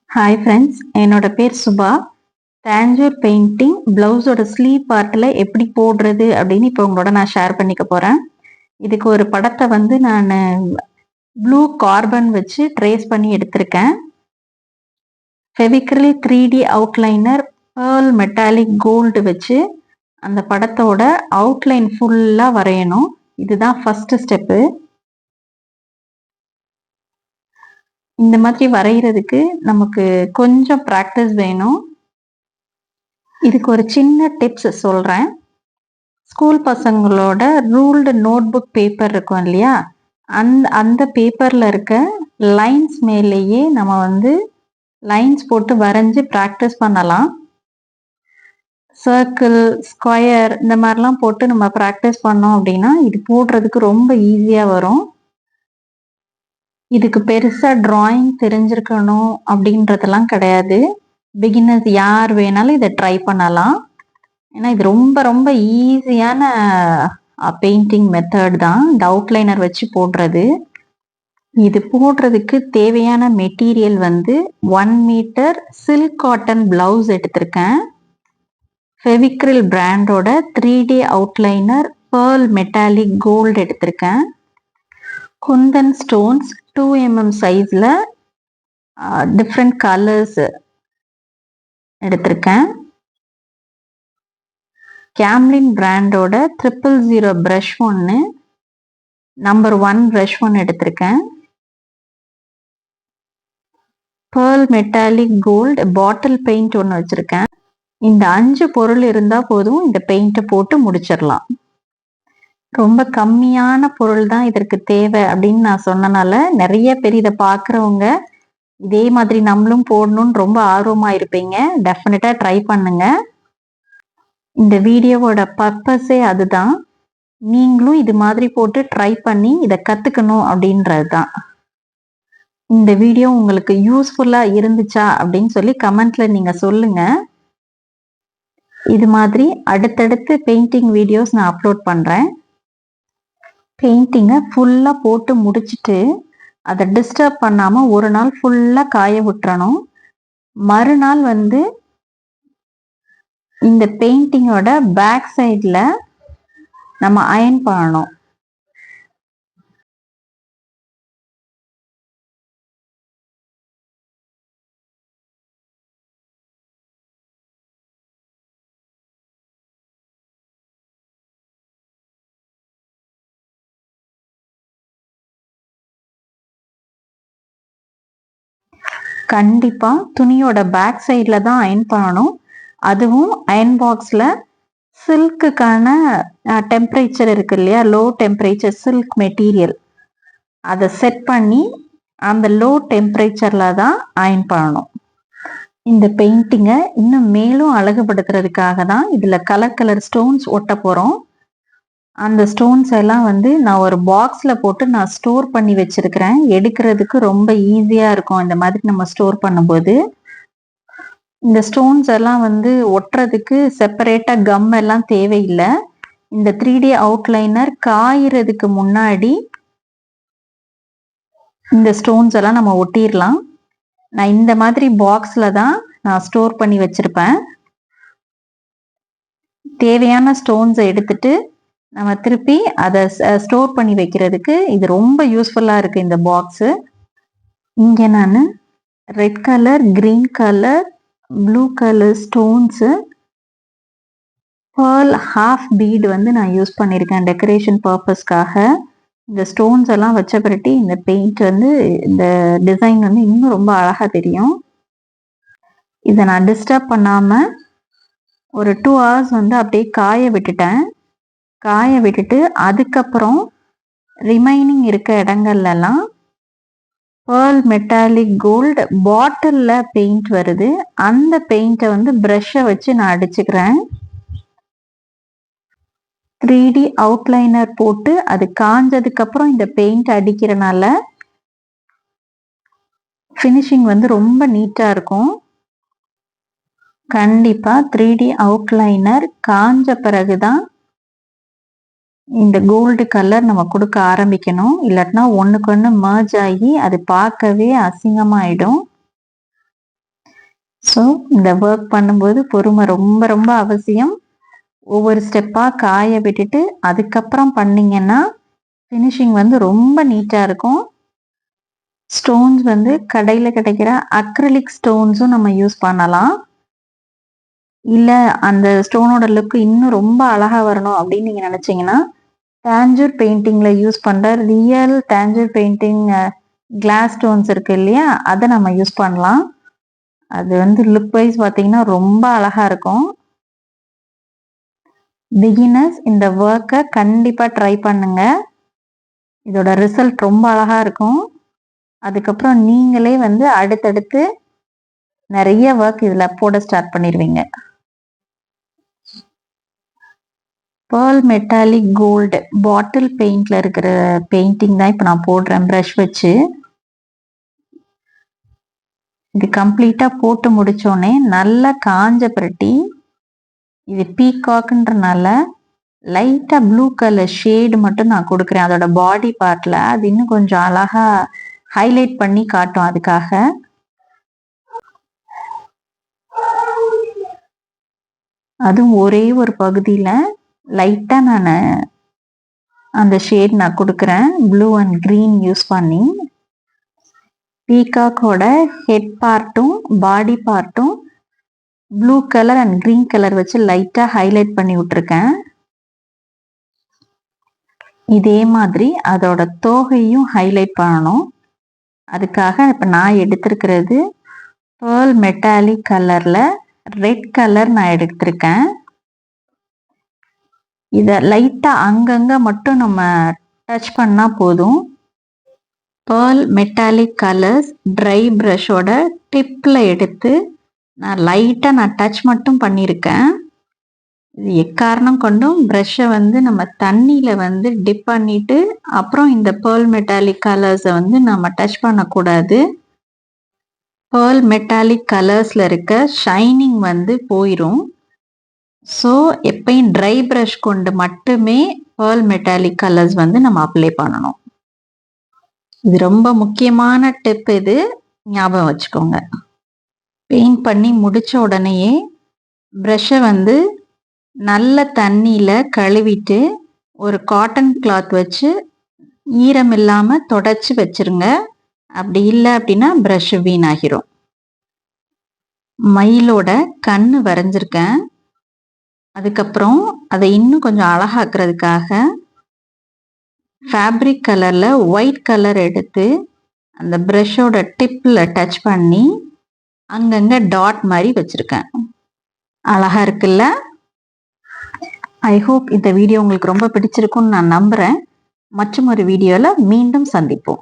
Hi friends, என்னோட பேர் Subha. Tanjore painting ப்ளவுஸோட ஸ்லீவ் பார்ட்டில் எப்படி போடுறது அப்படின்னு இப்போ உங்களோட நான் ஷேர் பண்ணிக்க போகிறேன். இதுக்கு ஒரு படத்தை வந்து நான் ப்ளூ கார்பன் வச்சு ட்ரேஸ் பண்ணி எடுத்திருக்கேன். Fevicryl 3D outliner pearl metallic gold வச்சு அந்த படத்தோட அவுட்லைன் ஃபுல்லாக வரையணும். இதுதான் ஃபஸ்ட்டு ஸ்டெப்பு. இந்த மாதிரி வரைகிறதுக்கு நமக்கு கொஞ்சம் ப்ராக்டிஸ் வேணும். இதுக்கு ஒரு சின்ன டிப்ஸ் சொல்கிறேன். ஸ்கூல் பசங்களோட ரூல்டு நோட் புக் பேப்பர் இருக்கும் இல்லையா, அந்த பேப்பரில் இருக்க லைன்ஸ் மேலேயே நம்ம வந்து லைன்ஸ் போட்டு வரைஞ்சி ப்ராக்டிஸ் பண்ணலாம். சர்க்கிள், ஸ்கொயர் இந்த மாதிரிலாம் போட்டு நம்ம ப்ராக்டிஸ் பண்ணோம் அப்படின்னா இது போடுறதுக்கு ரொம்ப ஈஸியாக வரும். இதுக்கு பெருசாக ட்ராயிங் தெரிஞ்சிருக்கணும் அப்படின்றதெல்லாம் கிடையாது. பிகினர்ஸ் யார் வேணாலும் இதை ட்ரை பண்ணலாம். ஏன்னா இது ரொம்ப ரொம்ப ஈஸியான பெயிண்டிங் மெத்தட் தான், இந்த அவுட்லைனர் வச்சு போடுறது. இது போடுறதுக்கு தேவையான மெட்டீரியல் வந்து 1 மீட்டர் சில்க் காட்டன் பிளவுஸ் எடுத்திருக்கேன். ஃபெவிக்ரில் பிராண்டோட 3D outliner pearl metallic gold எடுத்திருக்கேன். குந்தன் ஸ்டோன்ஸ் 2 mm சைஸில் டிஃப்ரெண்ட் கலர்ஸ் எடுத்திருக்கேன். கேம்லின் பிராண்டோட 000 ப்ரஷ் ஒன்று, நம்பர் 1 ப்ரஷ் ஒன்று எடுத்திருக்கேன். பேர்ல் மெட்டாலிக் கோல்டு பாட்டில் பெயிண்ட் ஒன்று வச்சுருக்கேன். இந்த 5 பொருள் இருந்தால் போதும், இந்த பெயிண்ட்டை போட்டு முடிச்சிடலாம். ரொம்ப கம்மியான பொருள் தான் இதற்கு தேவை அப்படின்னு நான் சொன்னனால நிறைய பேர் இதை பார்க்குறவங்க இதே மாதிரி நம்மளும் போடணும்னு ரொம்ப ஆர்வமாக இருப்பீங்க. டெஃபினட்டாக ட்ரை பண்ணுங்க. இந்த வீடியோவோட பர்பஸே அதுதான். நீங்களும் இது மாதிரி போட்டு ட்ரை பண்ணி இதை கற்றுக்கணும் அப்படின்றது தான். இந்த வீடியோ உங்களுக்கு யூஸ்ஃபுல்லாக இருந்துச்சா அப்படின்னு சொல்லி கமெண்ட்ல நீங்கள் சொல்லுங்கள். இது மாதிரி அடுத்தடுத்து பெயிண்டிங் வீடியோஸ் நான் அப்லோட் பண்ணுறேன். பெயிண்டிங்கை ஃபுல்லாக போட்டு முடிச்சுட்டு அதை டிஸ்டர்ப் பண்ணாமல் ஒரு நாள் ஃபுல்லாக காய விட்டுறணும். மறுநாள் வந்து இந்த பெயிண்டிங்கோட பேக் சைடில் நம்ம அயர்ன் பண்ணணும். கண்டிப்பாக துணியோட பேக் சைடில் தான் அயர்ன் பண்ணணும். அதுவும் அயர்ன் பாக்ஸில் சில்க்குக்கான டெம்பரேச்சர் இருக்கு இல்லையா, லோ டெம்பரேச்சர் சில்க் மெட்டீரியல், அதை செட் பண்ணி அந்த லோ டெம்பரேச்சரில் தான் அயர்ன் பண்ணணும். இந்த பெயிண்டிங்கை இன்னும் மேலும் அழகுபடுத்துறதுக்காக தான் இதில் கலர் கலர் ஸ்டோன்ஸ் ஒட்ட போகிறோம். அந்த ஸ்டோன்ஸ் எல்லாம் வந்து நான் ஒரு பாக்ஸில் போட்டு நான் ஸ்டோர் பண்ணி வச்சிருக்கிறேன். எடுக்கிறதுக்கு ரொம்ப ஈஸியாக இருக்கும் இந்த மாதிரி நம்ம ஸ்டோர் பண்ணும்போது. இந்த ஸ்டோன்ஸ் எல்லாம் வந்து ஒட்டுறதுக்கு செப்பரேட்டாக கம் எல்லாம் தேவையில்லை. இந்த 3D அவுட்லைனர் காயறதுக்கு முன்னாடி இந்த ஸ்டோன்ஸ் எல்லாம் நம்ம ஒட்டிடலாம். நான் இந்த மாதிரி பாக்ஸில் தான் நான் ஸ்டோர் பண்ணி வச்சிருப்பேன். தேவையான ஸ்டோன்ஸை எடுத்துட்டு நம்ம திருப்பி அதை ஸ்டோர் பண்ணி வைக்கிறதுக்கு இது ரொம்ப யூஸ்ஃபுல்லாக இருக்குது இந்த பாக்ஸு. இங்கே நான் red colour, green colour, blue colour stones, pearl half bead வந்து நான் யூஸ் பண்ணியிருக்கேன் டெக்கரேஷன் பர்பஸ்க்காக. இந்த ஸ்டோன்ஸ் எல்லாம் வச்ச பிறட்டி இந்த பெயிண்ட் வந்து இந்த டிசைன் வந்து இன்னும் ரொம்ப அழகாக தெரியும். இதை நான் டிஸ்டர்ப் பண்ணாமல் ஒரு 2 hours வந்து அப்படியே காய விட்டுட்டேன். காய விட்டுட்டு அதுக்கப்புறம் ரிமைனிங் இருக்க இடங்கள்லாம் பேர்ல் மெட்டாலிக் கோல்டு பாட்டிலில் பெயிண்ட் வருது, அந்த பெயிண்ட்டை வந்து ப்ரஷ்ஷை வச்சு நான் அடிச்சுக்கிறேன். 3D அவுட்லைனர் போட்டு அது காஞ்சதுக்கப்புறம் இந்த பெயிண்ட் அடிக்கிறனால ஃபினிஷிங் வந்து ரொம்ப நீட்டாக இருக்கும். கண்டிப்பாக 3D அவுட்லைனர் காஞ்ச பிறகு தான் இந்த கோல்டு கலர் நம்ம கொடுக்க ஆரம்பிக்கணும். இல்லாட்டினா ஒன்றுக்கு ஒன்று மர்ஜ் ஆகி அது பார்க்கவே அசிங்கமாயிடும். ஸோ இந்த ஒர்க் பண்ணும்போது பொறுமை ரொம்ப ரொம்ப அவசியம். ஒவ்வொரு ஸ்டெப்பாக காய விட்டுட்டு அதுக்கப்புறம் பண்ணிங்கன்னா ஃபினிஷிங் வந்து ரொம்ப நீட்டாக இருக்கும். ஸ்டோன்ஸ் வந்து கடையில் கிடைக்கிற அக்ரிலிக் ஸ்டோன்ஸும் நம்ம யூஸ் பண்ணலாம். இல்லை அந்த ஸ்டோனோட லுக் இன்னும் ரொம்ப அழகாக வரணும் அப்படின்னு நீங்கள் நினச்சிங்கன்னா டேஞ்சூர் பெயிண்டிங்கில் யூஸ் பண்ணுற real Tanjore painting glass stones இருக்கு இல்லையா, அதை நம்ம யூஸ் பண்ணலாம். அது வந்து லுக் வைஸ் பார்த்தீங்கன்னா ரொம்ப அழகாக இருக்கும். பிகினர்ஸ் இந்த ஒர்க்கை கண்டிப்பாக ட்ரை பண்ணுங்க. இதோட ரிசல்ட் ரொம்ப அழகாக இருக்கும். அதுக்கப்புறம் நீங்களே வந்து அடுத்தடுத்து நிறைய ஒர்க் இதில் போட ஸ்டார்ட் பண்ணிடுவீங்க. பேர்ல் மெட்டாலிக் கோல்டு பாட்டில் பெயிண்டில் இருக்கிற பெயிண்டிங் தான் இப்போ நான் போடுறேன் ப்ரஷ் வச்சு. இது கம்ப்ளீட்டாக போட்டு முடித்தோடனே நல்லா காஞ்ச பிரட்டி, இது பீகாக்ன்றனால லைட்டாக ப்ளூ கலர் ஷேடு மட்டும் நான் கொடுக்குறேன் அதோட பாடி பார்ட்டில். அது இன்னும் கொஞ்சம் அழகாக ஹைலைட் பண்ணி காட்டும். அதுக்காக அதுவும் ஒரே ஒரு பகுதியில் லைட்டாக நான் அந்த ஷேட் நான் கொடுக்குறேன் ப்ளூ அண்ட் க்ரீன் யூஸ் பண்ணி. பீகாக்கோட ஹெட் பார்ட்டும் பாடி பார்ட்டும் blue colour and green colour வச்சு லைட்டாக ஹைலைட் பண்ணி விட்டுருக்கேன். இதே மாதிரி அதோட தோகையும் ஹைலைட் பண்ணணும். அதுக்காக இப்போ நான் எடுத்திருக்கிறது பேர்ல் மெட்டாலிக் கலரில் ரெட் கலர் நான் எடுத்திருக்கேன். இதை லைட்டாக அங்கங்கே மட்டும் நம்ம டச் பண்ணால் போதும். பேர்ல் மெட்டாலிக் கலர்ஸ் ட்ரை ப்ரஷோட டிப்பில் எடுத்து நான் லைட்டாக டச் மட்டும் பண்ணியிருக்கேன். இது எக்காரணம் கொண்டும் ப்ரஷ்ஷை வந்து நம்ம தண்ணியில் வந்து டிப் பண்ணிவிட்டு அப்புறம் இந்த பேர்ல் மெட்டாலிக் கலர்ஸை வந்து நம்ம டச் பண்ணக்கூடாது. பேர்ல் மெட்டாலிக் கலர்ஸில் இருக்க ஷைனிங் வந்து போயிடும். ஸோ எப்பயும் ட்ரை ப்ரஷ் கொண்டு மட்டுமே பேர்ல் மெட்டாலிக் கலர்ஸ் வந்து நம்ம அப்ளை பண்ணணும். இது ரொம்ப முக்கியமான டிப், இது ஞாபகம் வச்சுக்கோங்க. பெயிண்ட் பண்ணி முடித்த உடனேயே ப்ரஷ்ஷை வந்து நல்ல தண்ணியில் கழுவிட்டு ஒரு காட்டன் கிளாத் வச்சு ஈரம் இல்லாமல் தொடச்சி வச்சிருங்க. அப்படி இல்லை அப்படின்னா ப்ரஷ் வீணாகிரும். மயிலோட கண்ணு வரைஞ்சிருக்கேன். அதுக்கப்புறம் அதை இன்னும் கொஞ்சம் அழகாக்குறதுக்காக ஃபேப்ரிக் கலரில் ஒயிட் கலர் எடுத்து அந்த ப்ரஷோட டிப்பில் டச் பண்ணி அங்கங்கே டாட் மாதிரி வச்சுருக்கேன். அழகாக இருக்குல்ல? ஐ ஹோப் இந்த வீடியோ உங்களுக்கு ரொம்ப பிடிச்சிருக்குன்னு நான் நம்புகிறேன். மற்றும் ஒரு வீடியோவில் மீண்டும் சந்திப்போம்.